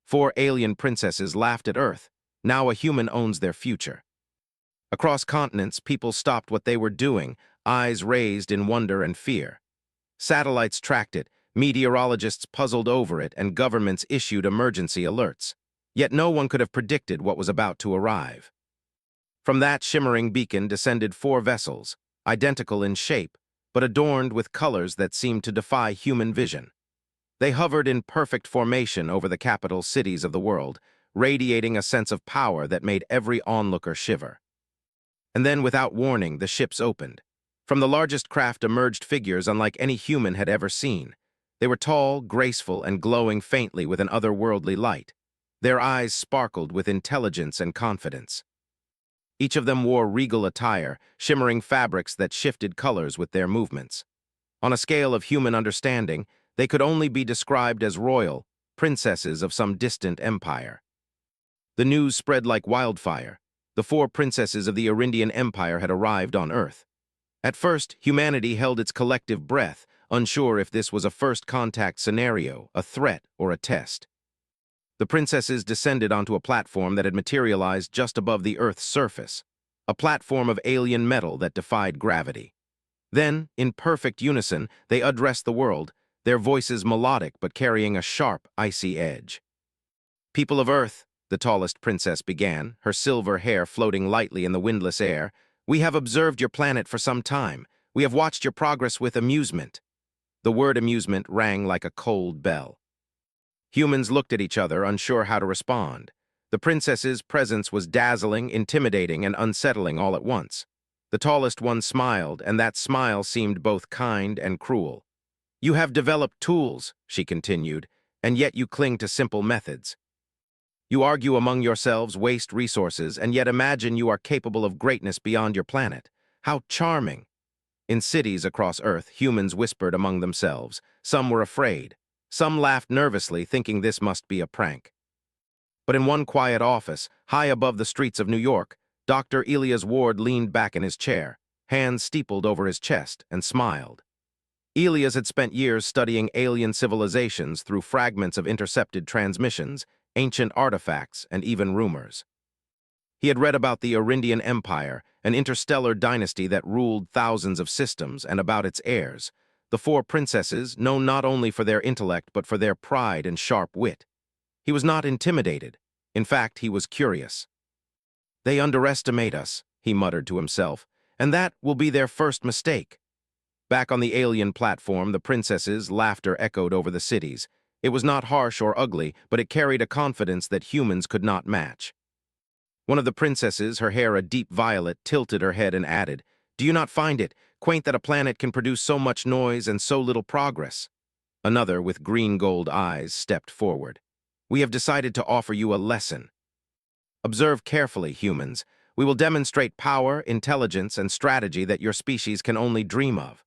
4 alien princesses laughed at Earth. Now a human owns their future. Across continents, people stopped what they were doing, eyes raised in wonder and fear. Satellites tracked it, meteorologists puzzled over it, and governments issued emergency alerts. Yet no one could have predicted what was about to arrive. From that shimmering beacon descended 4 vessels, identical in shape, but adorned with colors that seemed to defy human vision. They hovered in perfect formation over the capital cities of the world, radiating a sense of power that made every onlooker shiver. And then, without warning, the ships opened. From the largest craft emerged figures unlike any human had ever seen. They were tall, graceful, and glowing faintly with an otherworldly light. Their eyes sparkled with intelligence and confidence. Each of them wore regal attire, shimmering fabrics that shifted colors with their movements. On a scale of human understanding, they could only be described as royal, princesses of some distant empire. The news spread like wildfire. The 4 princesses of the Arindian Empire had arrived on Earth. At first, humanity held its collective breath, unsure if this was a first contact scenario, a threat, or a test. The princesses descended onto a platform that had materialized just above the Earth's surface, a platform of alien metal that defied gravity. Then, in perfect unison, they addressed the world, their voices melodic but carrying a sharp, icy edge. "People of Earth," the tallest princess began, her silver hair floating lightly in the windless air, "we have observed your planet for some time. We have watched your progress with amusement." The word amusement rang like a cold bell. Humans looked at each other, unsure how to respond. The princess's presence was dazzling, intimidating, and unsettling all at once. The tallest one smiled, and that smile seemed both kind and cruel. "You have developed tools," she continued, "and yet you cling to simple methods. You argue among yourselves, waste resources, and yet imagine you are capable of greatness beyond your planet. How charming!" In cities across Earth, humans whispered among themselves. Some were afraid. Some laughed nervously, thinking this must be a prank. But in one quiet office, high above the streets of New York, Dr. Elias Ward leaned back in his chair, hands steepled over his chest, and smiled. Elias had spent years studying alien civilizations through fragments of intercepted transmissions, ancient artifacts, and even rumors. He had read about the Arindian Empire, an interstellar dynasty that ruled thousands of systems, and about its heirs, the 4 princesses, known not only for their intellect but for their pride and sharp wit. He was not intimidated. In fact, he was curious. "They underestimate us," he muttered to himself, "and that will be their first mistake." Back on the alien platform, the princesses' laughter echoed over the cities. It was not harsh or ugly, but it carried a confidence that humans could not match. One of the princesses, her hair a deep violet, tilted her head and added, "Do you not find it quaint that a planet can produce so much noise and so little progress?" Another, with green-gold eyes, stepped forward. "We have decided to offer you a lesson. Observe carefully, humans. We will demonstrate power, intelligence, and strategy that your species can only dream of."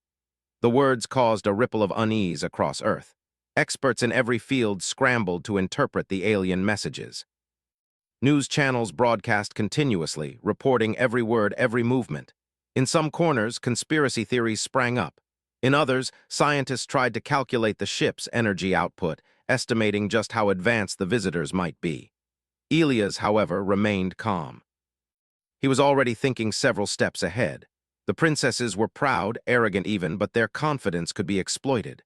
The words caused a ripple of unease across Earth. Experts in every field scrambled to interpret the alien messages. News channels broadcast continuously, reporting every word, every movement. In some corners, conspiracy theories sprang up. In others, scientists tried to calculate the ship's energy output, estimating just how advanced the visitors might be. Elias, however, remained calm. He was already thinking several steps ahead. The princesses were proud, arrogant even, but their confidence could be exploited.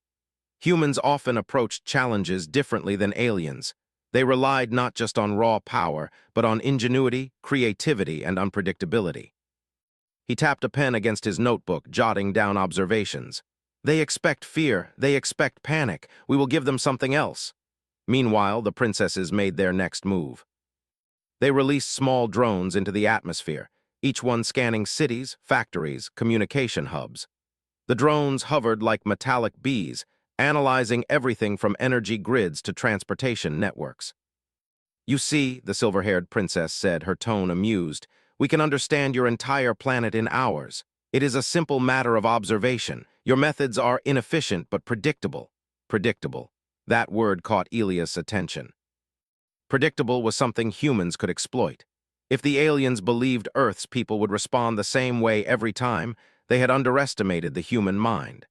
Humans often approached challenges differently than aliens. They relied not just on raw power, but on ingenuity, creativity, and unpredictability. He tapped a pen against his notebook, jotting down observations. "They expect fear. They expect panic. We will give them something else." Meanwhile, the princesses made their next move. They released small drones into the atmosphere, each one scanning cities, factories, communication hubs. The drones hovered like metallic bees, analyzing everything from energy grids to transportation networks. "You see," the silver-haired princess said, her tone amused, "we can understand your entire planet in hours. It is a simple matter of observation. Your methods are inefficient but predictable." Predictable. That word caught Elias' attention. Predictable was something humans could exploit. If the aliens believed Earth's people would respond the same way every time, they had underestimated the human mind.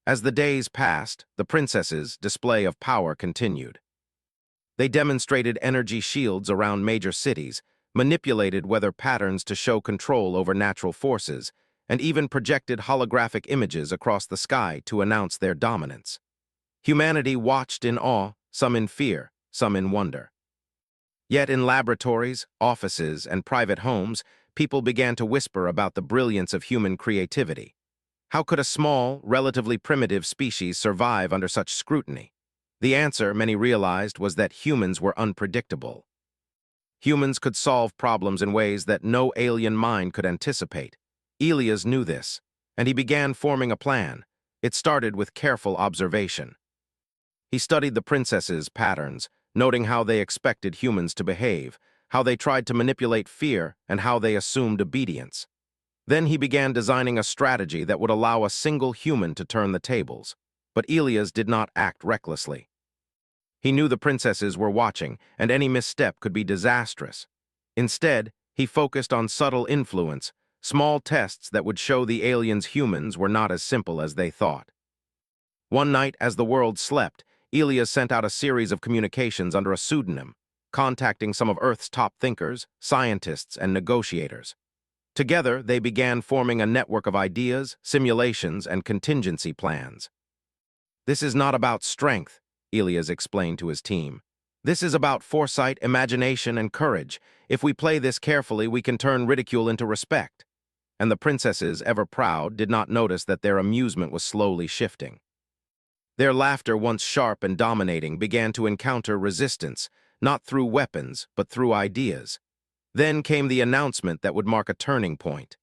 As the days passed, the princesses' display of power continued. They demonstrated energy shields around major cities, manipulated weather patterns to show control over natural forces, and even projected holographic images across the sky to announce their dominance. Humanity watched in awe, some in fear, some in wonder. Yet in laboratories, offices, and private homes, people began to whisper about the brilliance of human creativity. How could a small, relatively primitive species survive under such scrutiny? The answer, many realized, was that humans were unpredictable. Humans could solve problems in ways that no alien mind could anticipate. Elias knew this, and he began forming a plan. It started with careful observation. He studied the princesses' patterns, noting how they expected humans to behave, how they tried to manipulate fear, and how they assumed obedience. Then he began designing a strategy that would allow a single human to turn the tables. But Elias did not act recklessly. He knew the princesses were watching, and any misstep could be disastrous. Instead, he focused on subtle influence, small tests that would show the aliens humans were not as simple as they thought. One night, as the world slept, Elias sent out a series of communications under a pseudonym, contacting some of Earth's top thinkers, scientists, and negotiators. Together, they began forming a network of ideas, simulations, and contingency plans. "This is not about strength," Elias explained to his team. "This is about foresight, imagination, and courage. If we play this carefully, we can turn ridicule into respect." And the princesses, ever proud, did not notice that their amusement was slowly shifting. Their laughter, once sharp and dominating, began to encounter resistance, not through weapons, but through ideas. Then came the announcement that would mark a turning point.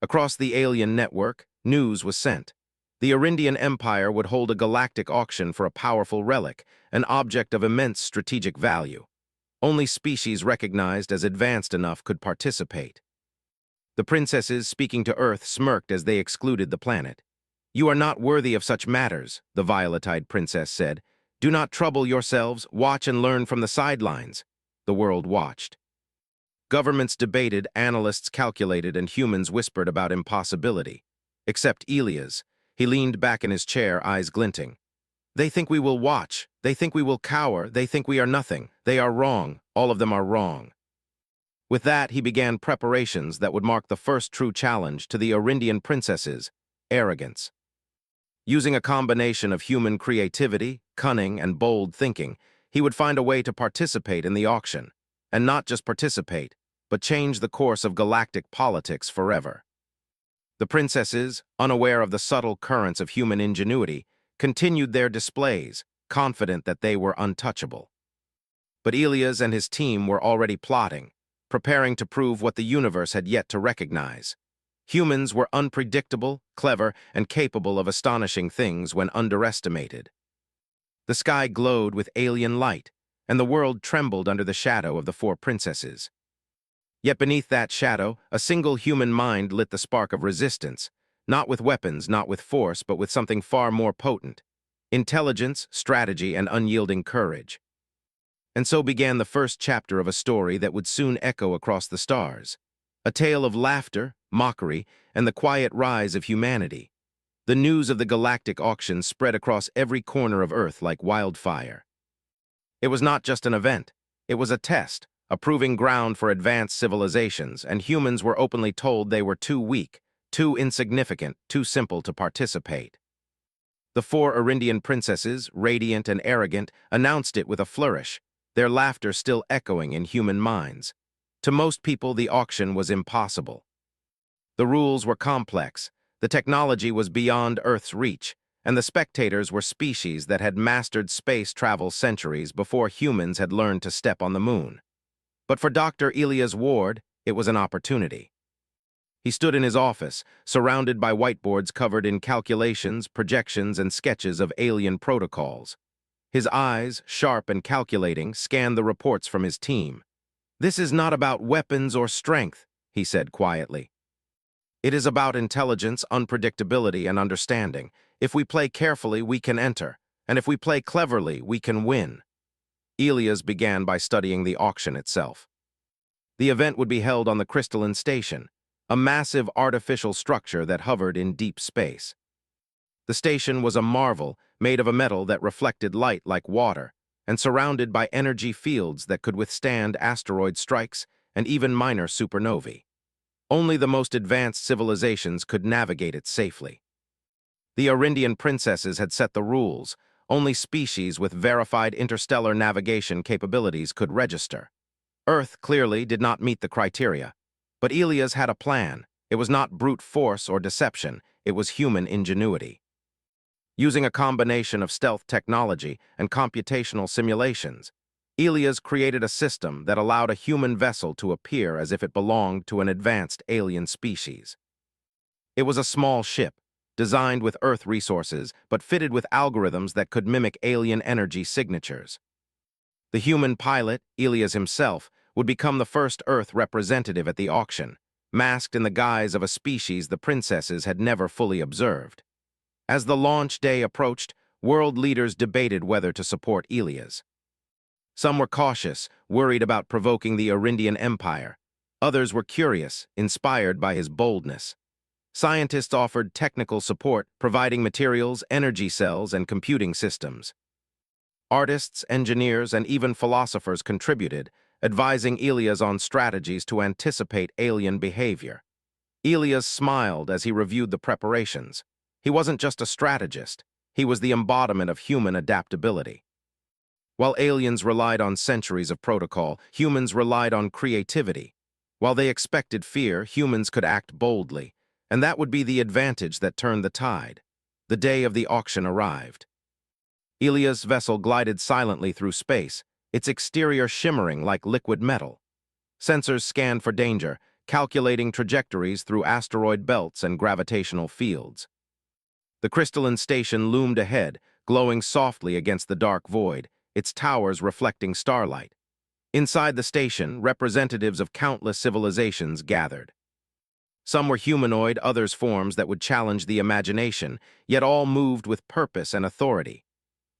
Across the alien network, news was sent. The Arindian Empire would hold a galactic auction for a powerful relic, an object of immense strategic value. Only species recognized as advanced enough could participate. The princesses, speaking to Earth, smirked as they excluded the planet. "You are not worthy of such matters," the violet-eyed princess said. "Do not trouble yourselves, watch and learn from the sidelines." The world watched. Governments debated, analysts calculated, and humans whispered about impossibility. Except Elias. He leaned back in his chair, eyes glinting. "They think we will watch. They think we will cower. They think we are nothing. They are wrong. All of them are wrong." With that, he began preparations that would mark the first true challenge to the Arindian princesses: arrogance. Using a combination of human creativity, cunning, and bold thinking, he would find a way to participate in the auction. And not just participate, but change the course of galactic politics forever. The princesses, unaware of the subtle currents of human ingenuity, continued their displays, confident that they were untouchable. But Elias and his team were already plotting, preparing to prove what the universe had yet to recognize. Humans were unpredictable, clever, and capable of astonishing things when underestimated. The sky glowed with alien light, and the world trembled under the shadow of the four princesses. Yet beneath that shadow, a single human mind lit the spark of resistance, not with weapons, not with force, but with something far more potent: intelligence, strategy, and unyielding courage. And so began the first chapter of a story that would soon echo across the stars. A tale of laughter, mockery, and the quiet rise of humanity. The news of the galactic auction spread across every corner of Earth like wildfire. It was not just an event. It was a test, a proving ground for advanced civilizations, and humans were openly told they were too weak, too insignificant, too simple to participate. The four Arindian princesses, radiant and arrogant, announced it with a flourish, their laughter still echoing in human minds. To most people, the auction was impossible. The rules were complex, the technology was beyond Earth's reach, and the spectators were species that had mastered space travel centuries before humans had learned to step on the moon. But for Dr. Elias Ward, it was an opportunity. He stood in his office, surrounded by whiteboards covered in calculations, projections, and sketches of alien protocols. His eyes, sharp and calculating, scanned the reports from his team. "This is not about weapons or strength," he said quietly. "It is about intelligence, unpredictability, and understanding. If we play carefully, we can enter, and if we play cleverly, we can win." Elias began by studying the auction itself. The event would be held on the Crystalline Station, a massive artificial structure that hovered in deep space. The station was a marvel, made of a metal that reflected light like water, and surrounded by energy fields that could withstand asteroid strikes and even minor supernovae. Only the most advanced civilizations could navigate it safely. The Arindian princesses had set the rules. Only species with verified interstellar navigation capabilities could register. Earth clearly did not meet the criteria, but Elias had a plan. It was not brute force or deception, it was human ingenuity. Using a combination of stealth technology and computational simulations, Elias created a system that allowed a human vessel to appear as if it belonged to an advanced alien species. It was a small ship, designed with Earth resources, but fitted with algorithms that could mimic alien energy signatures. The human pilot, Elias himself, would become the first Earth representative at the auction, masked in the guise of a species the princesses had never fully observed. As the launch day approached, world leaders debated whether to support Elias. Some were cautious, worried about provoking the Arindian Empire. Others were curious, inspired by his boldness. Scientists offered technical support, providing materials, energy cells, and computing systems. Artists, engineers, and even philosophers contributed, advising Elias on strategies to anticipate alien behavior. Elias smiled as he reviewed the preparations. He wasn't just a strategist, he was the embodiment of human adaptability. While aliens relied on centuries of protocol, humans relied on creativity. While they expected fear, humans could act boldly, and that would be the advantage that turned the tide. The day of the auction arrived. Elias' vessel glided silently through space, its exterior shimmering like liquid metal. Sensors scanned for danger, calculating trajectories through asteroid belts and gravitational fields. The crystalline station loomed ahead, glowing softly against the dark void, its towers reflecting starlight. Inside the station, representatives of countless civilizations gathered. Some were humanoid, others forms that would challenge the imagination, yet all moved with purpose and authority.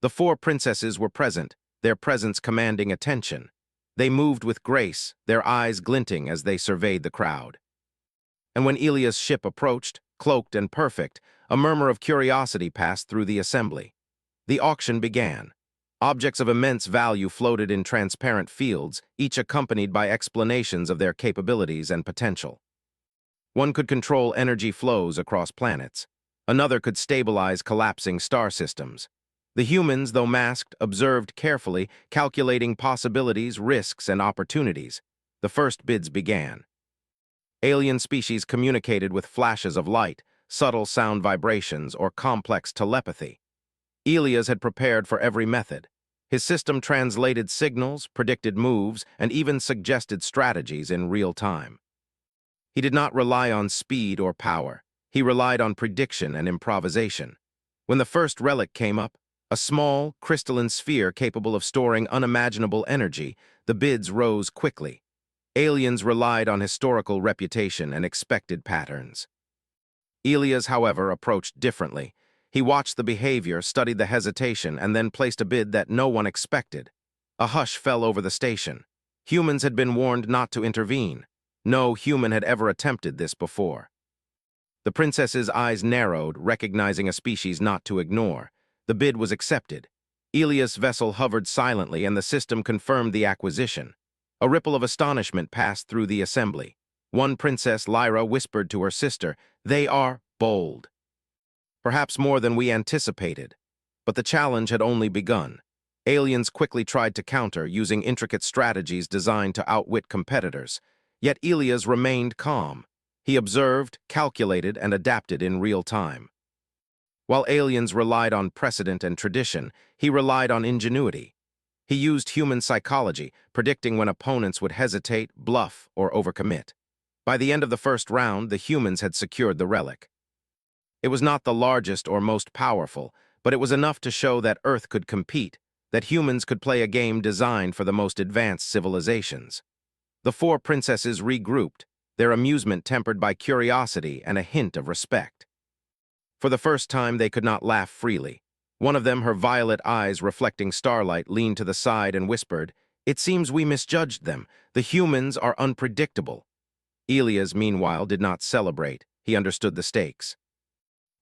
The four princesses were present, their presence commanding attention. They moved with grace, their eyes glinting as they surveyed the crowd. And when Elias' ship approached, cloaked and perfect, a murmur of curiosity passed through the assembly. The auction began. Objects of immense value floated in transparent fields, each accompanied by explanations of their capabilities and potential. One could control energy flows across planets. Another could stabilize collapsing star systems. The humans, though masked, observed carefully, calculating possibilities, risks, and opportunities. The first bids began. Alien species communicated with flashes of light, subtle sound vibrations, or complex telepathy. Elias had prepared for every method. His system translated signals, predicted moves, and even suggested strategies in real time. He did not rely on speed or power. He relied on prediction and improvisation. When the first relic came up, a small, crystalline sphere capable of storing unimaginable energy, the bids rose quickly. Aliens relied on historical reputation and expected patterns. Elias, however, approached differently. He watched the behavior, studied the hesitation, and then placed a bid that no one expected. A hush fell over the station. Humans had been warned not to intervene. No human had ever attempted this before. The princess's eyes narrowed, recognizing a species not to ignore. The bid was accepted. Elias' vessel hovered silently, and the system confirmed the acquisition. A ripple of astonishment passed through the assembly. One princess, Lyra, whispered to her sister, "They are bold." Perhaps more than we anticipated. But the challenge had only begun. Aliens quickly tried to counter, using intricate strategies designed to outwit competitors. Yet Elias remained calm. He observed, calculated, and adapted in real time. While aliens relied on precedent and tradition, he relied on ingenuity. He used human psychology, predicting when opponents would hesitate, bluff, or overcommit. By the end of the first round, the humans had secured the relic. It was not the largest or most powerful, but it was enough to show that Earth could compete, that humans could play a game designed for the most advanced civilizations. The four princesses regrouped, their amusement tempered by curiosity and a hint of respect. For the first time, they could not laugh freely. One of them, her violet eyes reflecting starlight, leaned to the side and whispered, "It seems we misjudged them. The humans are unpredictable." Elias, meanwhile, did not celebrate. He understood the stakes.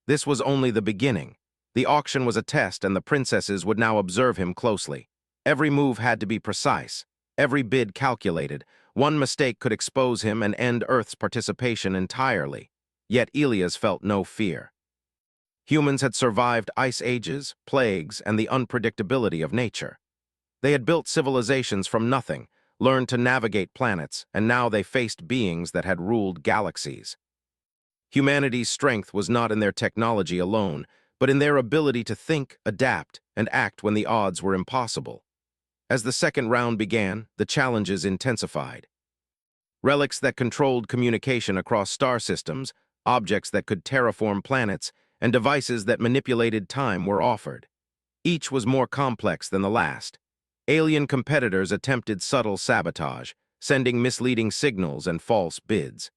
This was only the beginning. The auction was a test, and the princesses would now observe him closely. Every move had to be precise, every bid calculated. One mistake could expose him and end Earth's participation entirely. Yet Elias felt no fear. Humans had survived ice ages, plagues, and the unpredictability of nature. They had built civilizations from nothing, learned to navigate planets, and now they faced beings that had ruled galaxies. Humanity's strength was not in their technology alone, but in their ability to think, adapt, and act when the odds were impossible. As the second round began, the challenges intensified. Relics that controlled communication across star systems, objects that could terraform planets, and devices that manipulated time were offered. Each was more complex than the last. Alien competitors attempted subtle sabotage, sending misleading signals and false bids.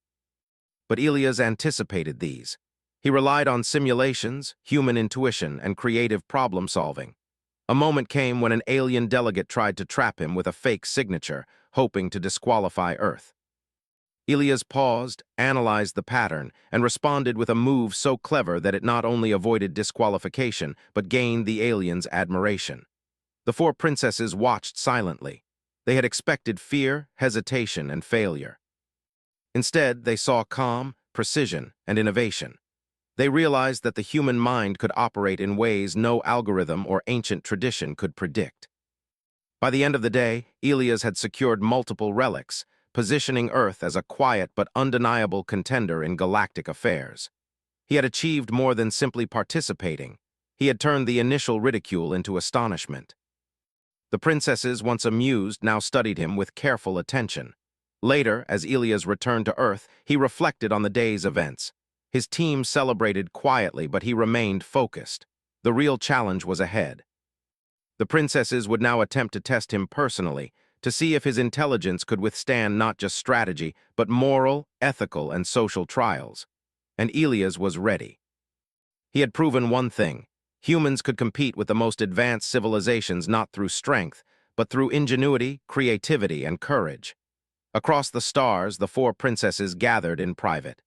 But Elias anticipated these. He relied on simulations, human intuition, and creative problem-solving. A moment came when an alien delegate tried to trap him with a fake signature, hoping to disqualify Earth. Elias paused, analyzed the pattern, and responded with a move so clever that it not only avoided disqualification, but gained the alien's admiration. The four princesses watched silently. They had expected fear, hesitation, and failure. Instead, they saw calm, precision, and innovation. They realized that the human mind could operate in ways no algorithm or ancient tradition could predict. By the end of the day, Elias had secured multiple relics, positioning Earth as a quiet but undeniable contender in galactic affairs. He had achieved more than simply participating. He had turned the initial ridicule into astonishment. The princesses, once amused, now studied him with careful attention. Later, as Elias returned to Earth, he reflected on the day's events. His team celebrated quietly, but he remained focused. The real challenge was ahead. The princesses would now attempt to test him personally, to see if his intelligence could withstand not just strategy, but moral, ethical, and social trials. And Elias was ready. He had proven one thing: humans could compete with the most advanced civilizations not through strength, but through ingenuity, creativity, and courage. Across the stars, the four princesses gathered in private.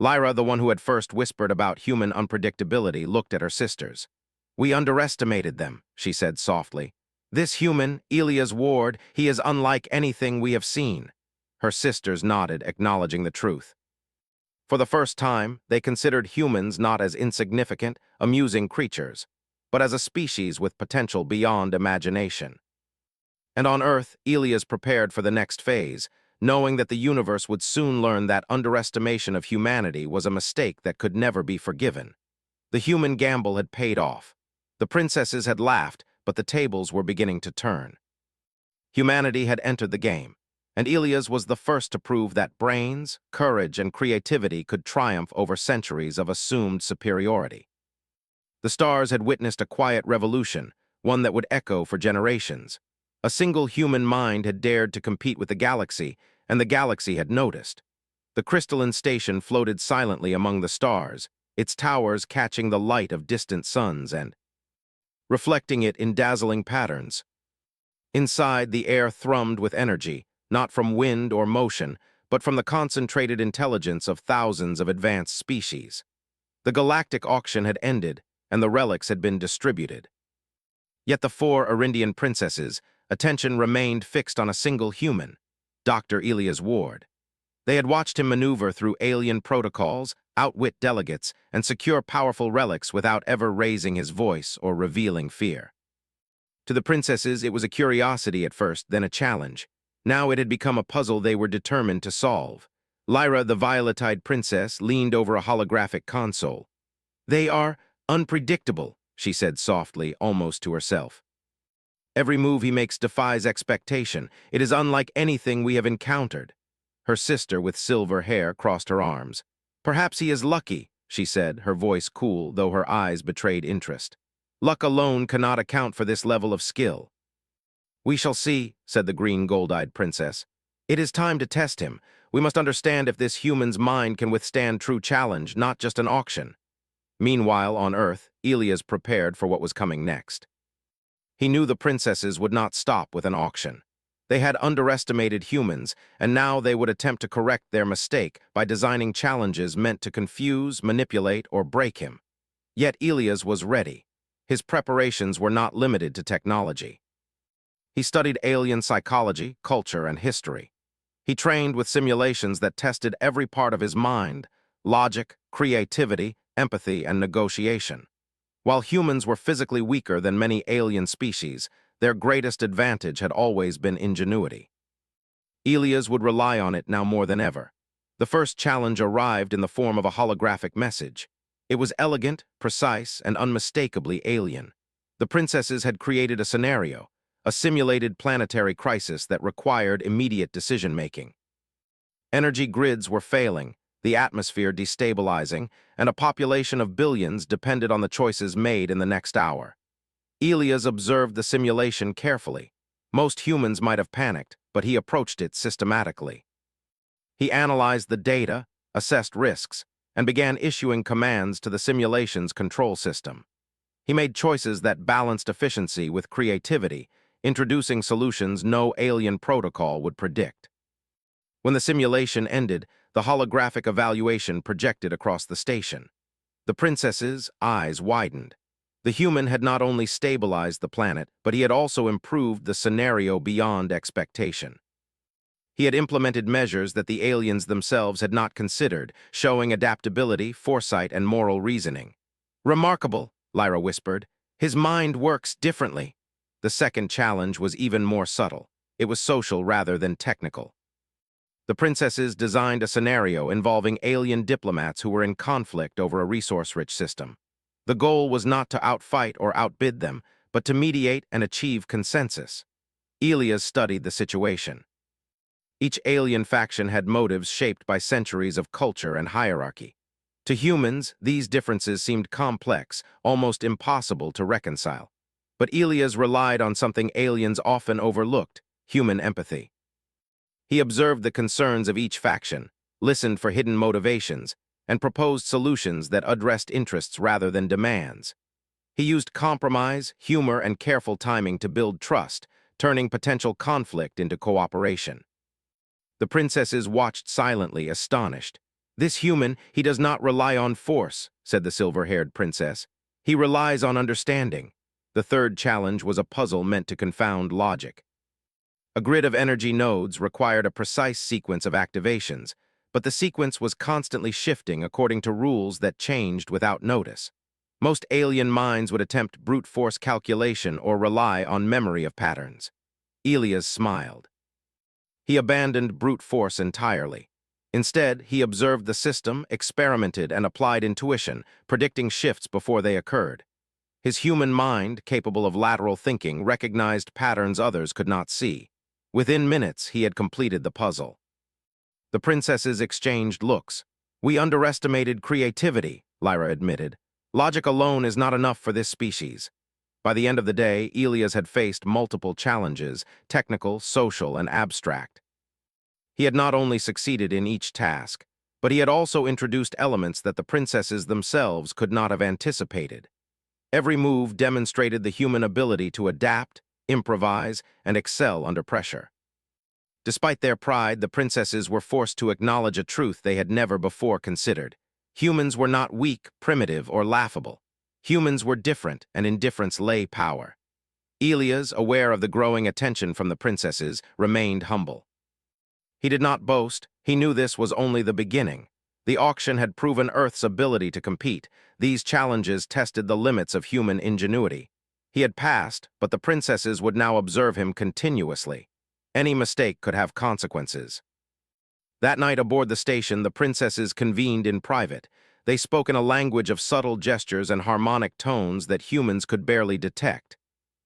Lyra, the one who had first whispered about human unpredictability, looked at her sisters. "We underestimated them," she said softly. "This human, Elias Ward, he is unlike anything we have seen." Her sisters nodded, acknowledging the truth. For the first time, they considered humans not as insignificant, amusing creatures, but as a species with potential beyond imagination. And on Earth, Elias prepared for the next phase, knowing that the universe would soon learn that underestimation of humanity was a mistake that could never be forgiven. The human gamble had paid off. The princesses had laughed, but the tables were beginning to turn. Humanity had entered the game, and Elias was the first to prove that brains, courage, and creativity could triumph over centuries of assumed superiority. The stars had witnessed a quiet revolution, one that would echo for generations. A single human mind had dared to compete with the galaxy, and the galaxy had noticed. The crystalline station floated silently among the stars, its towers catching the light of distant suns and reflecting it in dazzling patterns. Inside, the air thrummed with energy, not from wind or motion, but from the concentrated intelligence of thousands of advanced species. The galactic auction had ended, and the relics had been distributed. Yet the four Arindian princesses' attention remained fixed on a single human, Dr. Elias Ward. They had watched him maneuver through alien protocols, outwit delegates, and secure powerful relics without ever raising his voice or revealing fear. To the princesses, it was a curiosity at first, then a challenge. Now it had become a puzzle they were determined to solve. Lyra, the violet-eyed princess, leaned over a holographic console. "They are unpredictable," she said softly, almost to herself. "Every move he makes defies expectation. It is unlike anything we have encountered." Her sister, with silver hair, crossed her arms. "Perhaps he is lucky," she said, her voice cool, though her eyes betrayed interest. "Luck alone cannot account for this level of skill." "We shall see," said the green gold-eyed princess. "It is time to test him. We must understand if this human's mind can withstand true challenge, not just an auction." Meanwhile, on Earth, Elias prepared for what was coming next. He knew the princesses would not stop with an auction. They had underestimated humans, and now they would attempt to correct their mistake by designing challenges meant to confuse, manipulate, or break him. Yet Elias was ready. His preparations were not limited to technology. He studied alien psychology, culture, and history. He trained with simulations that tested every part of his mind: logic, creativity, empathy, and negotiation. While humans were physically weaker than many alien species, their greatest advantage had always been ingenuity. Elias would rely on it now more than ever. The first challenge arrived in the form of a holographic message. It was elegant, precise, and unmistakably alien. The princesses had created a scenario, a simulated planetary crisis that required immediate decision-making. Energy grids were failing, the atmosphere destabilizing, and a population of billions depended on the choices made in the next hour. Elias observed the simulation carefully. Most humans might have panicked, but he approached it systematically. He analyzed the data, assessed risks, and began issuing commands to the simulation's control system. He made choices that balanced efficiency with creativity, introducing solutions no alien protocol would predict. When the simulation ended, the holographic evaluation projected across the station. The princess's eyes widened. The human had not only stabilized the planet, but he had also improved the scenario beyond expectation. He had implemented measures that the aliens themselves had not considered, showing adaptability, foresight, and moral reasoning. "Remarkable," Lyra whispered. "His mind works differently." The second challenge was even more subtle. It was social rather than technical. The princesses designed a scenario involving alien diplomats who were in conflict over a resource-rich system. The goal was not to outfight or outbid them, but to mediate and achieve consensus. Elias studied the situation. Each alien faction had motives shaped by centuries of culture and hierarchy. To humans, these differences seemed complex, almost impossible to reconcile. But Elias relied on something aliens often overlooked: human empathy. He observed the concerns of each faction, listened for hidden motivations, and proposed solutions that addressed interests rather than demands. He used compromise, humor, and careful timing to build trust, turning potential conflict into cooperation. The princesses watched silently, astonished. "This human, he does not rely on force," said the silver-haired princess. "He relies on understanding." The third challenge was a puzzle meant to confound logic. A grid of energy nodes required a precise sequence of activations, but the sequence was constantly shifting according to rules that changed without notice. Most alien minds would attempt brute force calculation or rely on memory of patterns. Elias smiled. He abandoned brute force entirely. Instead, he observed the system, experimented, and applied intuition, predicting shifts before they occurred. His human mind, capable of lateral thinking, recognized patterns others could not see. Within minutes, he had completed the puzzle. The princesses exchanged looks. "We underestimated creativity," Lyra admitted. "Logic alone is not enough for this species." By the end of the day, Elias had faced multiple challenges: technical, social, and abstract. He had not only succeeded in each task, but he had also introduced elements that the princesses themselves could not have anticipated. Every move demonstrated the human ability to adapt, improvise, and excel under pressure. Despite their pride, the princesses were forced to acknowledge a truth they had never before considered. Humans were not weak, primitive, or laughable. Humans were different, and in difference lay power. Elias, aware of the growing attention from the princesses, remained humble. He did not boast. He knew this was only the beginning. The auction had proven Earth's ability to compete. These challenges tested the limits of human ingenuity. He had passed, but the princesses would now observe him continuously. Any mistake could have consequences. That night aboard the station, the princesses convened in private. They spoke in a language of subtle gestures and harmonic tones that humans could barely detect.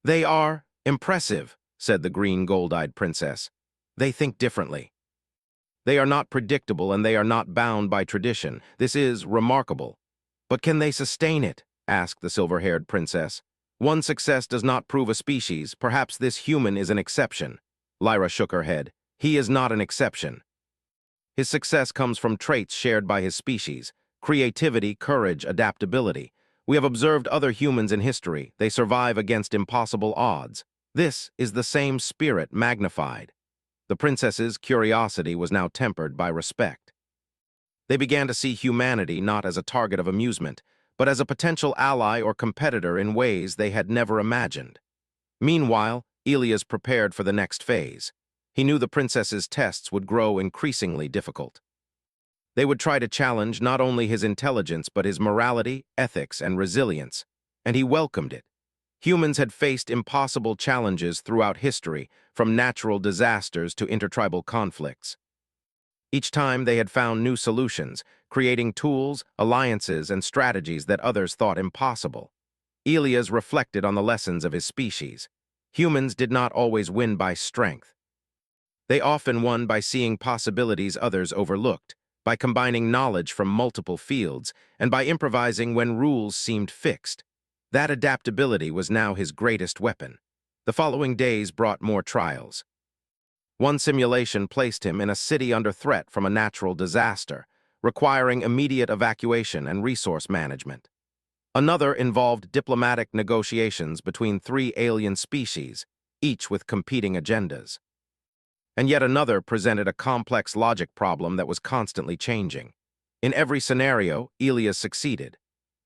"They are impressive," said the green gold-eyed princess. "They think differently. They are not predictable and they are not bound by tradition. This is remarkable." "But can they sustain it?" asked the silver-haired princess. "One success does not prove a species. Perhaps this human is an exception." Lyra shook her head. "He is not an exception. His success comes from traits shared by his species: creativity, courage, adaptability. We have observed other humans in history. They survive against impossible odds. This is the same spirit magnified." The princess's curiosity was now tempered by respect. They began to see humanity not as a target of amusement, but as a potential ally or competitor in ways they had never imagined. Meanwhile, Elias prepared for the next phase. He knew the princess's tests would grow increasingly difficult. They would try to challenge not only his intelligence but his morality, ethics, and resilience, and he welcomed it. Humans had faced impossible challenges throughout history, from natural disasters to intertribal conflicts. Each time they had found new solutions, creating tools, alliances, and strategies that others thought impossible. Elias reflected on the lessons of his species. Humans did not always win by strength. They often won by seeing possibilities others overlooked, by combining knowledge from multiple fields, and by improvising when rules seemed fixed. That adaptability was now his greatest weapon. The following days brought more trials. One simulation placed him in a city under threat from a natural disaster, requiring immediate evacuation and resource management. Another involved diplomatic negotiations between three alien species, each with competing agendas. And yet another presented a complex logic problem that was constantly changing. In every scenario, Elias succeeded.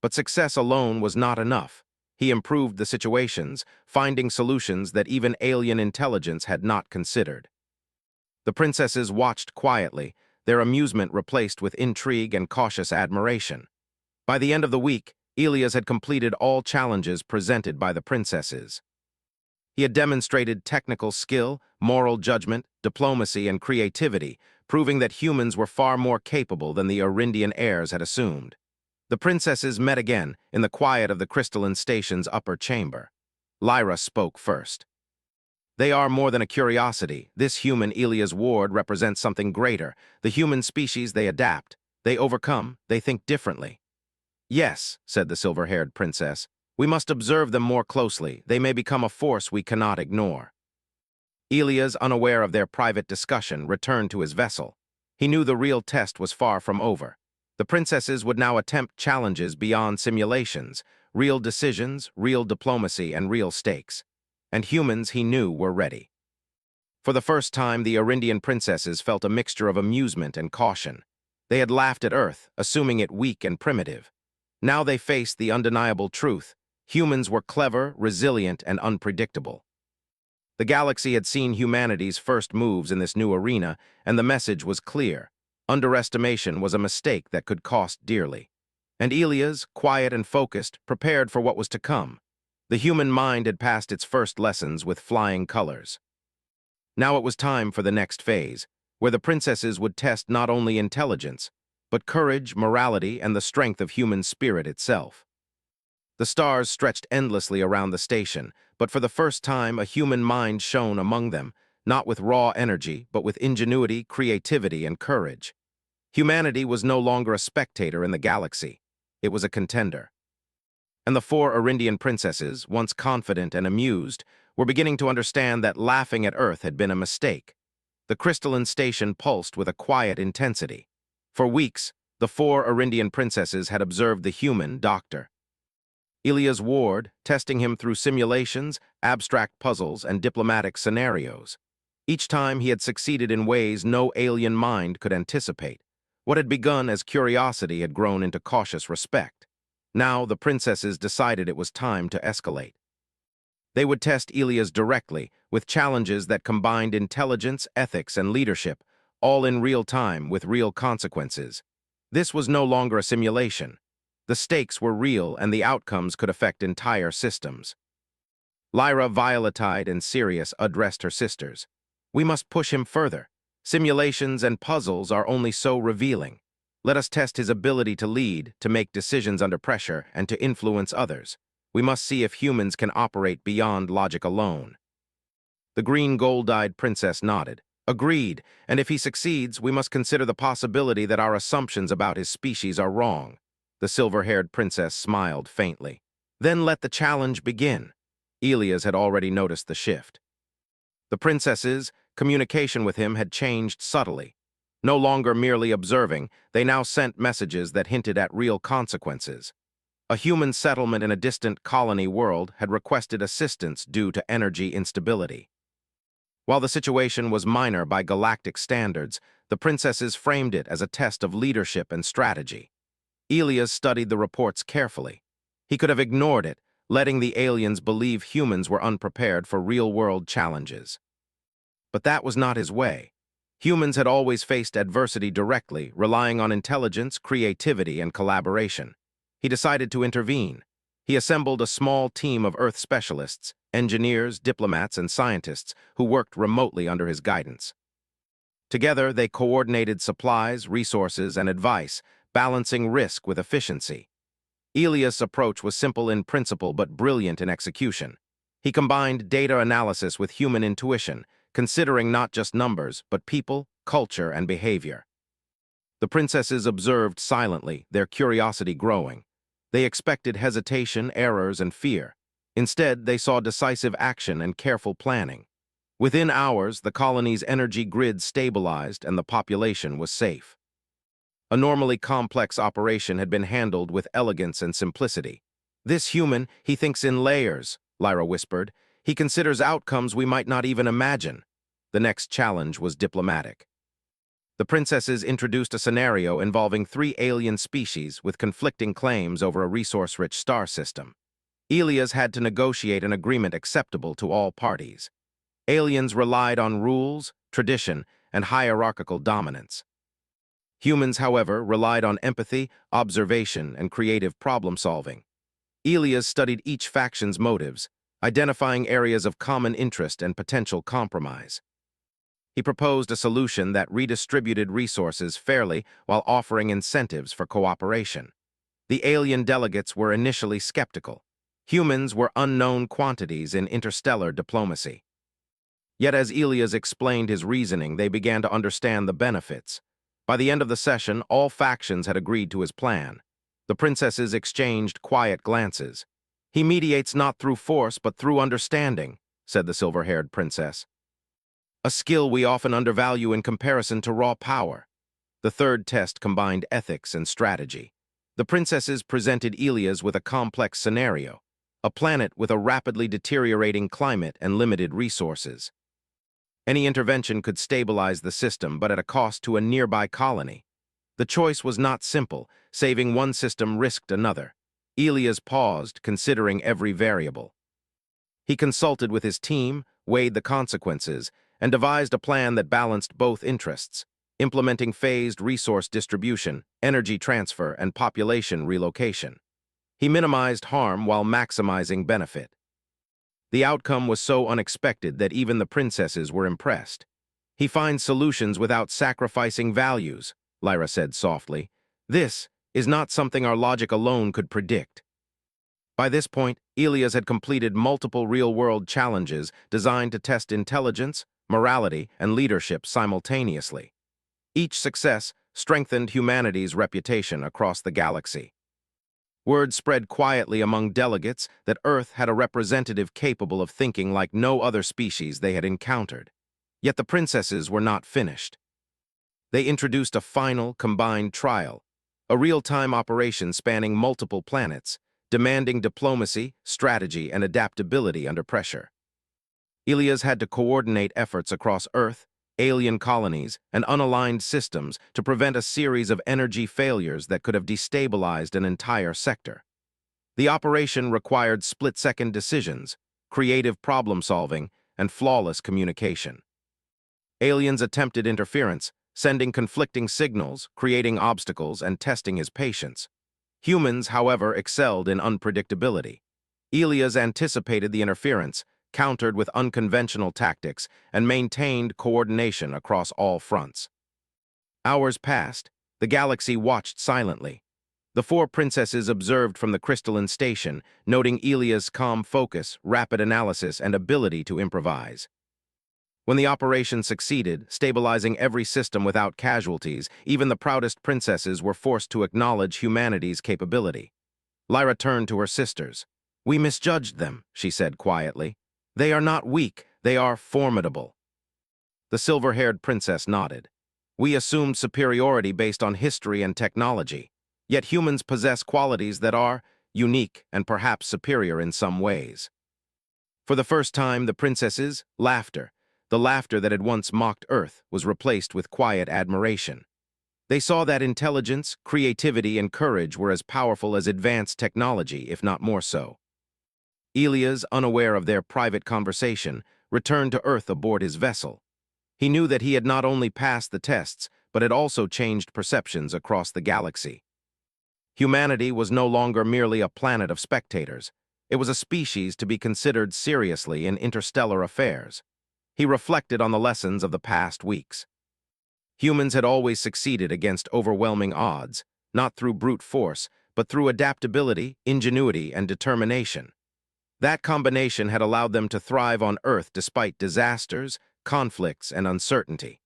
But success alone was not enough. He improved the situations, finding solutions that even alien intelligence had not considered. The princesses watched quietly, their amusement replaced with intrigue and cautious admiration. By the end of the week, Elias had completed all challenges presented by the princesses. He had demonstrated technical skill, moral judgment, diplomacy, and creativity, proving that humans were far more capable than the Arindian heirs had assumed. The princesses met again in the quiet of the crystalline station's upper chamber. Lyra spoke first. They are more than a curiosity. This human Elias Ward represents something greater. The human species they adapt, they overcome, they think differently. Yes, said the silver-haired princess. We must observe them more closely. They may become a force we cannot ignore. Elias, unaware of their private discussion, returned to his vessel. He knew the real test was far from over. The princesses would now attempt challenges beyond simulations, real decisions, real diplomacy, and real stakes. And humans, he knew, were ready. For the first time, the Arindian princesses felt a mixture of amusement and caution. They had laughed at Earth, assuming it weak and primitive. Now they faced the undeniable truth. Humans were clever, resilient, and unpredictable. The galaxy had seen humanity's first moves in this new arena, and the message was clear. Underestimation was a mistake that could cost dearly. And Elias, quiet and focused, prepared for what was to come. The human mind had passed its first lessons with flying colors. Now it was time for the next phase, where the princesses would test not only intelligence, but courage, morality, and the strength of human spirit itself. The stars stretched endlessly around the station, but for the first time a human mind shone among them, not with raw energy, but with ingenuity, creativity, and courage. Humanity was no longer a spectator in the galaxy. It was a contender. And the four Arindian princesses, once confident and amused, were beginning to understand that laughing at Earth had been a mistake. The crystalline station pulsed with a quiet intensity. For weeks, the four Arindian princesses had observed the human doctor. Elias Ward, testing him through simulations, abstract puzzles, and diplomatic scenarios. Each time he had succeeded in ways no alien mind could anticipate. What had begun as curiosity had grown into cautious respect. Now the princesses decided it was time to escalate. They would test Elias directly, with challenges that combined intelligence, ethics, and leadership, all in real time with real consequences. This was no longer a simulation. The stakes were real, and the outcomes could affect entire systems. Lyra, violet-eyed and serious, addressed her sisters. We must push him further. Simulations and puzzles are only so revealing. Let us test his ability to lead, to make decisions under pressure, and to influence others. We must see if humans can operate beyond logic alone. The green gold-eyed princess nodded. Agreed, and if he succeeds, we must consider the possibility that our assumptions about his species are wrong. The silver-haired princess smiled faintly. Then let the challenge begin. Elias had already noticed the shift. The princesses' communication with him had changed subtly. No longer merely observing, they now sent messages that hinted at real consequences. A human settlement in a distant colony world had requested assistance due to energy instability. While the situation was minor by galactic standards, the princesses framed it as a test of leadership and strategy. Elias studied the reports carefully. He could have ignored it, letting the aliens believe humans were unprepared for real-world challenges. But that was not his way. Humans had always faced adversity directly, relying on intelligence, creativity, and collaboration. He decided to intervene. He assembled a small team of Earth specialists, engineers, diplomats, and scientists who worked remotely under his guidance. Together, they coordinated supplies, resources, and advice, balancing risk with efficiency. Elias' approach was simple in principle but brilliant in execution. He combined data analysis with human intuition, considering not just numbers, but people, culture, and behavior. The princesses observed silently, their curiosity growing. They expected hesitation, errors, and fear. Instead, they saw decisive action and careful planning. Within hours, the colony's energy grid stabilized and the population was safe. A normally complex operation had been handled with elegance and simplicity. "This human, he thinks in layers," Lyra whispered. "He considers outcomes we might not even imagine." The next challenge was diplomatic. The princesses introduced a scenario involving 3 alien species with conflicting claims over a resource-rich star system. Elias had to negotiate an agreement acceptable to all parties. Aliens relied on rules, tradition, and hierarchical dominance. Humans, however, relied on empathy, observation, and creative problem-solving. Elias studied each faction's motives, identifying areas of common interest and potential compromise. He proposed a solution that redistributed resources fairly while offering incentives for cooperation. The alien delegates were initially skeptical. Humans were unknown quantities in interstellar diplomacy. Yet as Elias explained his reasoning, they began to understand the benefits. By the end of the session, all factions had agreed to his plan. The princesses exchanged quiet glances. "He mediates not through force, but through understanding," said the silver-haired princess. "A skill we often undervalue in comparison to raw power." The third test combined ethics and strategy. The princesses presented Elias with a complex scenario, a planet with a rapidly deteriorating climate and limited resources. Any intervention could stabilize the system, but at a cost to a nearby colony. The choice was not simple. Saving one system risked another. Elias paused, considering every variable. He consulted with his team, weighed the consequences, and devised a plan that balanced both interests, implementing phased resource distribution, energy transfer, and population relocation. He minimized harm while maximizing benefit. The outcome was so unexpected that even the princesses were impressed. "He finds solutions without sacrificing values," Lyra said softly. "This is not something our logic alone could predict." By this point, Elias had completed multiple real-world challenges designed to test intelligence, morality, and leadership simultaneously. Each success strengthened humanity's reputation across the galaxy. Word spread quietly among delegates that Earth had a representative capable of thinking like no other species they had encountered. Yet the princesses were not finished. They introduced a final, combined trial, a real-time operation spanning multiple planets, demanding diplomacy, strategy, and adaptability under pressure. Elias had to coordinate efforts across Earth, alien colonies, and unaligned systems to prevent a series of energy failures that could have destabilized an entire sector. The operation required split-second decisions, creative problem-solving, and flawless communication. Aliens attempted interference, sending conflicting signals, creating obstacles, and testing his patience. Humans, however, excelled in unpredictability. Elias anticipated the interference, countered with unconventional tactics, and maintained coordination across all fronts. Hours passed. The galaxy watched silently. The 4 princesses observed from the crystalline station, noting Elias' calm focus, rapid analysis, and ability to improvise. When the operation succeeded, stabilizing every system without casualties, even the proudest princesses were forced to acknowledge humanity's capability. Lyra turned to her sisters. "We misjudged them," she said quietly. "They are not weak, they are formidable." The silver-haired princess nodded. "We assumed superiority based on history and technology. Yet humans possess qualities that are unique and perhaps superior in some ways." For the first time, the princesses' laughter, the laughter that had once mocked Earth, was replaced with quiet admiration. They saw that intelligence, creativity, and courage were as powerful as advanced technology, if not more so. Elias, unaware of their private conversation, returned to Earth aboard his vessel. He knew that he had not only passed the tests, but had also changed perceptions across the galaxy. Humanity was no longer merely a planet of spectators. It was a species to be considered seriously in interstellar affairs. He reflected on the lessons of the past weeks. Humans had always succeeded against overwhelming odds, not through brute force, but through adaptability, ingenuity, and determination. That combination had allowed them to thrive on Earth despite disasters, conflicts, and uncertainty.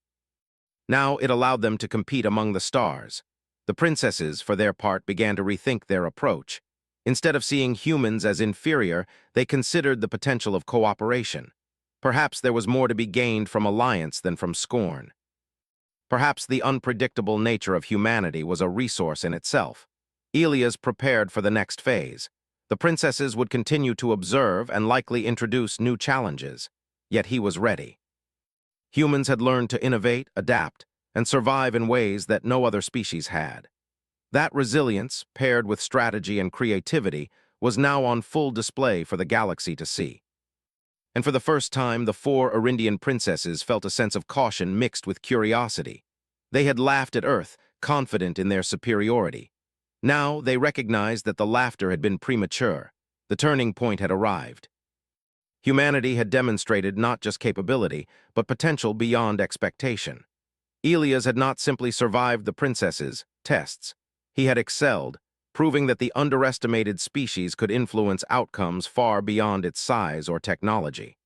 Now it allowed them to compete among the stars. The princesses, for their part, began to rethink their approach. Instead of seeing humans as inferior, they considered the potential of cooperation. Perhaps there was more to be gained from alliance than from scorn. Perhaps the unpredictable nature of humanity was a resource in itself. Elias prepared for the next phase. The princesses would continue to observe and likely introduce new challenges. Yet he was ready. Humans had learned to innovate, adapt, and survive in ways that no other species had. That resilience, paired with strategy and creativity, was now on full display for the galaxy to see. And for the first time, the four Arindian princesses felt a sense of caution mixed with curiosity. They had laughed at Earth, confident in their superiority. Now they recognized that the laughter had been premature. The turning point had arrived. Humanity had demonstrated not just capability, but potential beyond expectation. Elias had not simply survived the princesses' tests. He had excelled, proving that the underestimated species could influence outcomes far beyond its size or technology.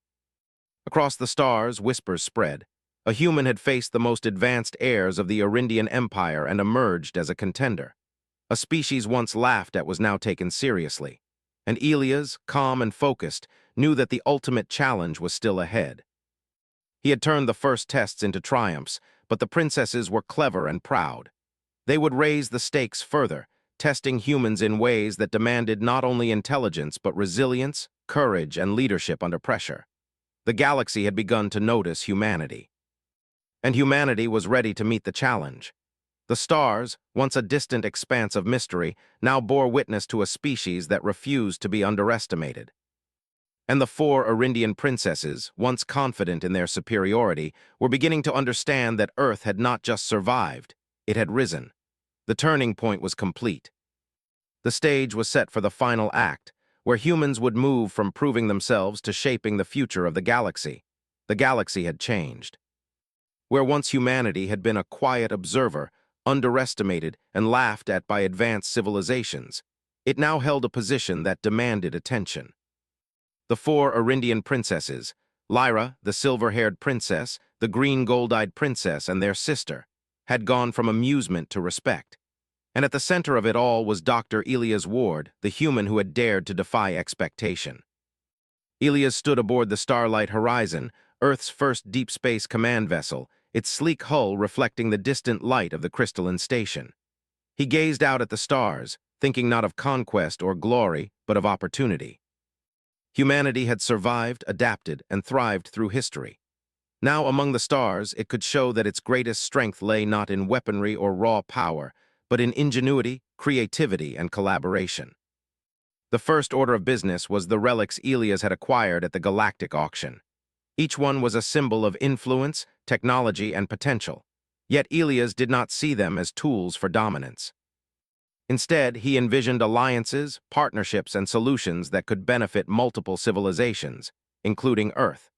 Across the stars, whispers spread. A human had faced the most advanced heirs of the Arindian Empire and emerged as a contender. A species once laughed at was now taken seriously. And Elias, calm and focused, knew that the ultimate challenge was still ahead. He had turned the first tests into triumphs, but the princesses were clever and proud. They would raise the stakes further, testing humans in ways that demanded not only intelligence but resilience, courage, and leadership under pressure. The galaxy had begun to notice humanity. And humanity was ready to meet the challenge. The stars, once a distant expanse of mystery, now bore witness to a species that refused to be underestimated. And the four Arindian princesses, once confident in their superiority, were beginning to understand that Earth had not just survived, it had risen. The turning point was complete. The stage was set for the final act, where humans would move from proving themselves to shaping the future of the galaxy. The galaxy had changed. Where once humanity had been a quiet observer, underestimated and laughed at by advanced civilizations, it now held a position that demanded attention. The four Arindian princesses, Lyra, the silver-haired princess, the green gold-eyed princess, and their sister, had gone from amusement to respect. And at the center of it all was Dr. Elias Ward, the human who had dared to defy expectation. Elias stood aboard the Starlight Horizon, Earth's first deep space command vessel, its sleek hull reflecting the distant light of the crystalline station. He gazed out at the stars, thinking not of conquest or glory, but of opportunity. Humanity had survived, adapted, and thrived through history. Now, among the stars, it could show that its greatest strength lay not in weaponry or raw power, but in ingenuity, creativity, and collaboration. The first order of business was the relics Elias had acquired at the galactic auction. Each one was a symbol of influence, technology, and potential. Yet Elias did not see them as tools for dominance. Instead, he envisioned alliances, partnerships, and solutions that could benefit multiple civilizations, including Earth.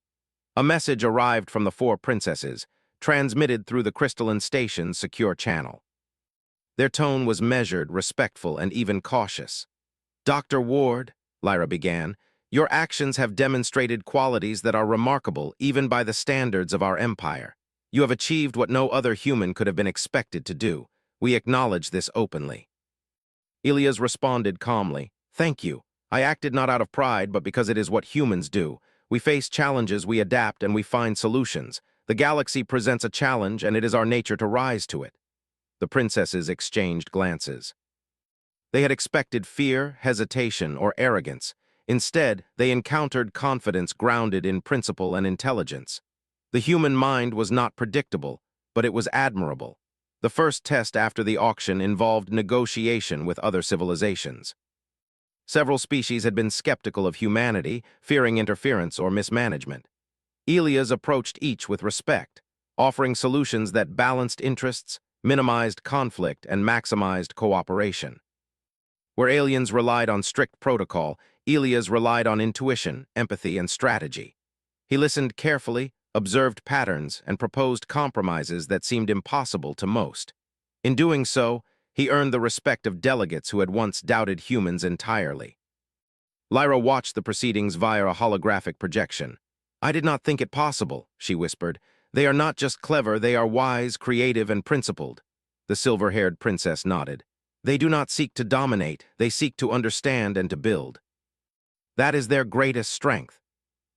A message arrived from the four princesses, transmitted through the crystalline station's secure channel. Their tone was measured, respectful, and even cautious. "Dr. Ward," Lyra began, "your actions have demonstrated qualities that are remarkable even by the standards of our empire. You have achieved what no other human could have been expected to do. We acknowledge this openly." Elias responded calmly, "Thank you. I acted not out of pride, but because it is what humans do. We face challenges, we adapt, and we find solutions. The galaxy presents a challenge, and it is our nature to rise to it." The princesses exchanged glances. They had expected fear, hesitation, or arrogance. Instead, they encountered confidence grounded in principle and intelligence. The human mind was not predictable, but it was admirable. The first test after the auction involved negotiation with other civilizations. Several species had been skeptical of humanity, fearing interference or mismanagement. Elias approached each with respect, offering solutions that balanced interests, minimized conflict, and maximized cooperation. Where aliens relied on strict protocol, Elias relied on intuition, empathy, and strategy. He listened carefully, observed patterns, and proposed compromises that seemed impossible to most. In doing so, he earned the respect of delegates who had once doubted humans entirely. Lyra watched the proceedings via a holographic projection. "I did not think it possible," she whispered. "They are not just clever, they are wise, creative, and principled." The silver-haired princess nodded. "They do not seek to dominate, they seek to understand and to build. That is their greatest strength."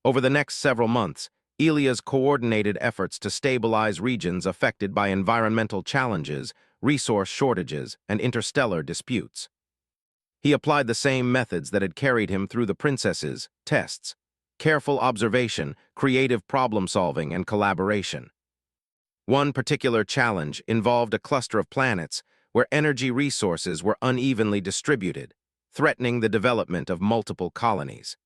Over the next several months, Elias coordinated efforts to stabilize regions affected by environmental challenges, resource shortages, and interstellar disputes. He applied the same methods that had carried him through the princesses' tests: careful observation, creative problem-solving, and collaboration. One particular challenge involved a cluster of planets where energy resources were unevenly distributed, threatening the development of multiple colonies.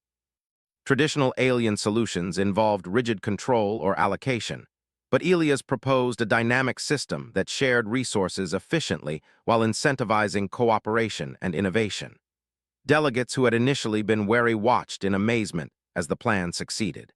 Traditional alien solutions involved rigid control or allocation, but Elias proposed a dynamic system that shared resources efficiently while incentivizing cooperation and innovation. Delegates who had initially been wary watched in amazement as the plan succeeded.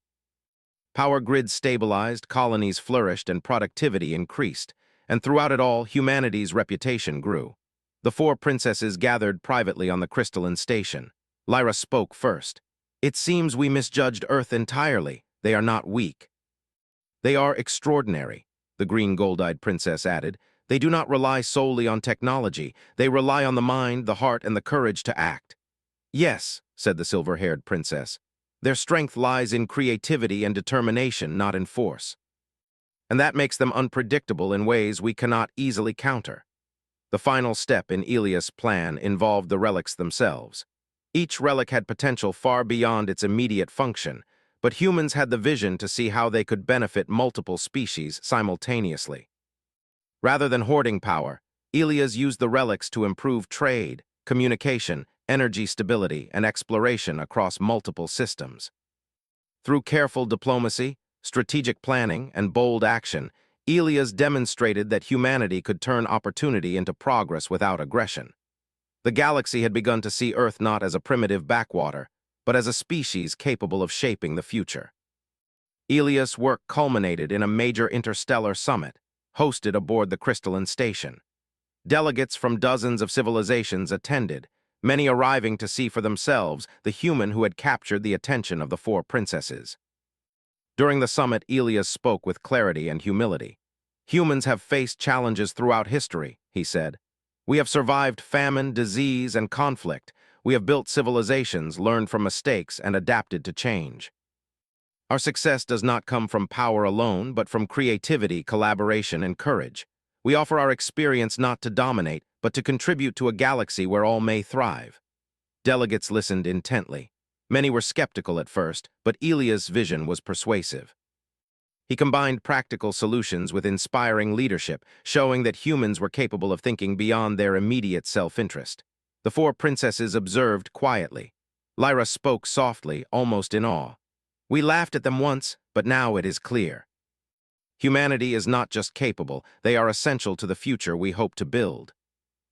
Power grids stabilized, colonies flourished, and productivity increased, and throughout it all, humanity's reputation grew. The four princesses gathered privately on the crystalline station. Lyra spoke first. "It seems we misjudged Earth entirely. They are not weak. They are extraordinary," the green gold-eyed princess added. "They do not rely solely on technology. They rely on the mind, the heart, and the courage to act." "Yes," said the silver-haired princess. "Their strength lies in creativity and determination, not in force. And that makes them unpredictable in ways we cannot easily counter." The final step in Elias' plan involved the relics themselves. Each relic had potential far beyond its immediate function, but humans had the vision to see how they could benefit multiple species simultaneously. Rather than hoarding power, Elias used the relics to improve trade, communication, energy stability, and exploration across multiple systems. Through careful diplomacy, strategic planning, and bold action, Elias demonstrated that humanity could turn opportunity into progress without aggression. The galaxy had begun to see Earth not as a primitive backwater, but as a species capable of shaping the future. Elias' work culminated in a major interstellar summit, hosted aboard the crystalline station. Delegates from dozens of civilizations attended, many arriving to see for themselves the human who had captured the attention of the four princesses. During the summit, Elias spoke with clarity and humility. "Humans have faced challenges throughout history," he said. "We have survived famine, disease, and conflict. We have built civilizations, learned from mistakes, and adapted to change. Our success does not come from power alone, but from creativity, collaboration, and courage. We offer our experience not to dominate, but to contribute to a galaxy where all may thrive." Delegates listened intently. Many were skeptical at first, but Elias' vision was persuasive. He combined practical solutions with inspiring leadership, showing that humans were capable of thinking beyond their immediate self-interest. The four princesses observed quietly. Lyra spoke softly, almost in awe. "We laughed at them once, but now it is clear. Humanity is not just capable, they are essential to the future we hope to build."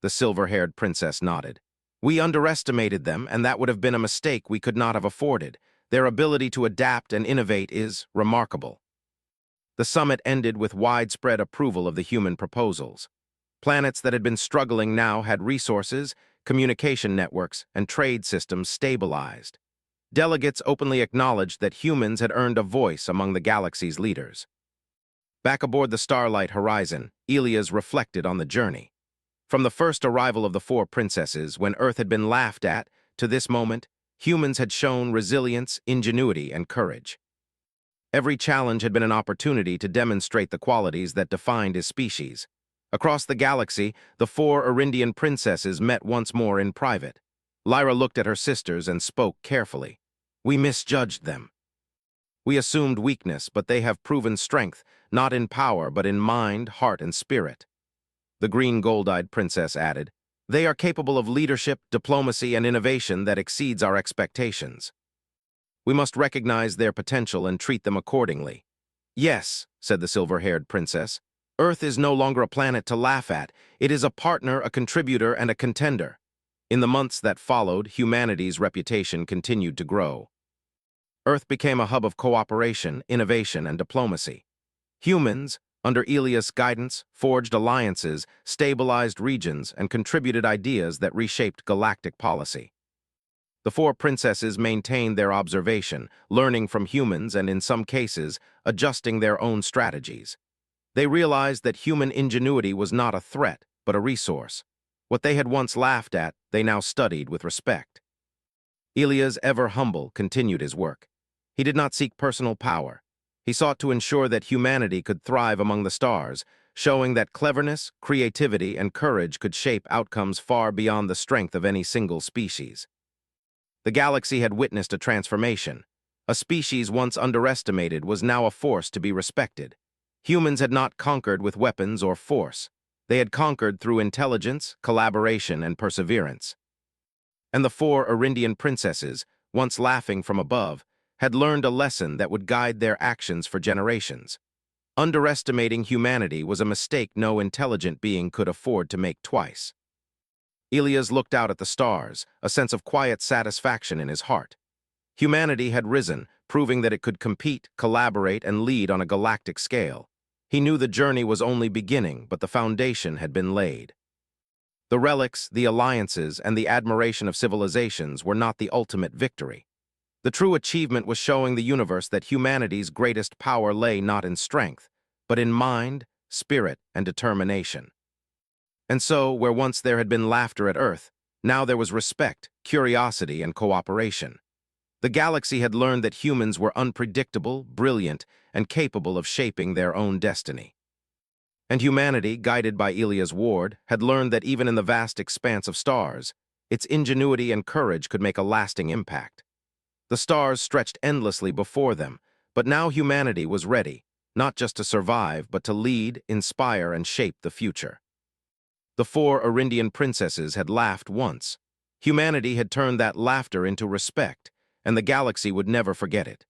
The silver-haired princess nodded. "We underestimated them, and that would have been a mistake we could not have afforded. Their ability to adapt and innovate is remarkable." The summit ended with widespread approval of the human proposals. Planets that had been struggling now had resources, communication networks, and trade systems stabilized. Delegates openly acknowledged that humans had earned a voice among the galaxy's leaders. Back aboard the Starlight Horizon, Elias reflected on the journey. From the first arrival of the four princesses, when Earth had been laughed at, to this moment, humans had shown resilience, ingenuity, and courage. Every challenge had been an opportunity to demonstrate the qualities that defined his species. Across the galaxy, the four Arindian princesses met once more in private. Lyra looked at her sisters and spoke carefully. "We misjudged them. We assumed weakness, but they have proven strength, not in power, but in mind, heart, and spirit." The green gold-eyed princess added, They are capable of leadership, diplomacy, and innovation that exceeds our expectations. We must recognize their potential and treat them accordingly. Yes, said the silver-haired princess. Earth is no longer a planet to laugh at. It is a partner, a contributor, and a contender. In the months that followed, humanity's reputation continued to grow. Earth became a hub of cooperation, innovation, and diplomacy. Humans, under Elias' guidance, forged alliances, stabilized regions, and contributed ideas that reshaped galactic policy. The four princesses maintained their observation, learning from humans and, in some cases, adjusting their own strategies. They realized that human ingenuity was not a threat, but a resource. What they had once laughed at, they now studied with respect. Elias, ever humble, continued his work. He did not seek personal power. He sought to ensure that humanity could thrive among the stars, showing that cleverness, creativity, and courage could shape outcomes far beyond the strength of any single species. The galaxy had witnessed a transformation. A species once underestimated was now a force to be respected. Humans had not conquered with weapons or force. They had conquered through intelligence, collaboration, and perseverance. And the four Arindian princesses, once laughing from above, had learned a lesson that would guide their actions for generations. Underestimating humanity was a mistake no intelligent being could afford to make twice. Elias looked out at the stars, a sense of quiet satisfaction in his heart. Humanity had risen, proving that it could compete, collaborate, and lead on a galactic scale. He knew the journey was only beginning, but the foundation had been laid. The relics, the alliances, and the admiration of civilizations were not the ultimate victory. The true achievement was showing the universe that humanity's greatest power lay not in strength, but in mind, spirit, and determination. And so, where once there had been laughter at Earth, now there was respect, curiosity, and cooperation. The galaxy had learned that humans were unpredictable, brilliant, and capable of shaping their own destiny. And humanity, guided by Elias Ward, had learned that even in the vast expanse of stars, its ingenuity and courage could make a lasting impact. The stars stretched endlessly before them, but now humanity was ready, not just to survive, but to lead, inspire, and shape the future. The four Arindian princesses had laughed once. Humanity had turned that laughter into respect, and the galaxy would never forget it.